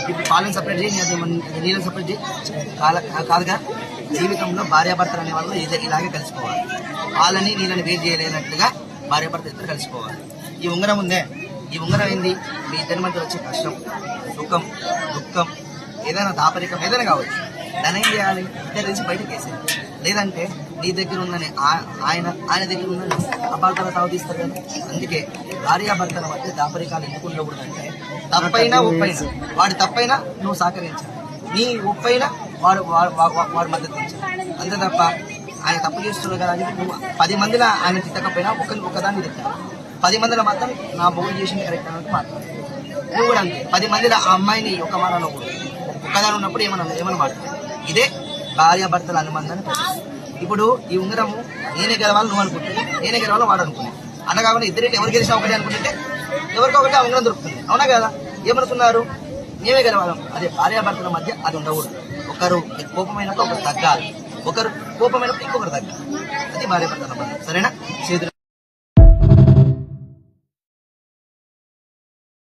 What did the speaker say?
ఇప్పుడు పాలను సపరేట్ చేయి, నీళ్ళని సపరేట్ చేయి కాదుగా. జీవితంలో భార్యాభర్తలు అనే వాళ్ళు ఇలాగే కలిసిపోవాలి. పాలని నీళ్ళని వేరు చేయలేనట్టుగా భార్యాభర్త ఇద్దరు కలిసిపోవాలి. ఈ ఉంగరం ఉందే, ఈ ఉంగరం ఏంది? మీ ఇద్దరి మధ్య వచ్చే కష్టం, సుఖం, దుఃఖం, ఏదైనా దాపరికం ఏదైనా కావచ్చు, దాన్ని ఏం చేయాలి? ఇద్దరు తెలిసి బయటకు వేసేది. లేదంటే నీ దగ్గర ఉందని ఆయన దగ్గర ఉందని అపార్థాలు తాగుతీస్తారు కదా. అందుకే భార్యాభర్తల మధ్య దాపరికాలు ఎందుకు ఉండకూడదంటే, తప్పైనా ఒప్పైనా, వాడి తప్పైనా నువ్వు సహకరించాలి, నీ ఒప్పైనా వాడు మద్దతు ఇచ్చాలి. అంతే తప్ప ఆయన తప్పు చేస్తున్నావు కదా అని నువ్వు 10 మందిలో ఆయన తిట్టకపోయినా ఒకదాన్ని తిట్టాలి. 10 మందిలో మాత్రం నా బోల్ చేసింది కరెక్ట్ అన్నట్టు మాట్లాడు. నువ్వు కూడా అంతే, 10 మందిలో ఆ అమ్మాయిని ఒక మాటలో ఒక్కదాని ఉన్నప్పుడు ఏమన్నా మాట్లాడు. ఇదే భార్యాభర్తల అనుబంధాన్ని ప్రశ్నిస్తుంది. ఇప్పుడు ఈ ఉంగరము నేనే గెలవాలి నువ్వు అనుకుంటే, నేనే గెలవాలో వాడు అనుకున్నాను. అట్లా కాకుండా ఇద్దరికి ఎవరు గెలిచినా ఒకటి అనుకుంటే ఎవరికొకటి ఆ ఉంగరం దొరుకుతుంది. అవునా కదా? ఏమనుకున్నారు? మేమే గెలవాలి. అదే భార్యాభర్తల మధ్య అది ఉండకూడదు. ఒకరు కోపమైనాక ఒకరు తగ్గాలి, ఒకరు కోపమైనప్పుడు ఇంకొకరు తగ్గాలి. అది భార్యాభర్తల మధ్య. సరేనా? చేతులు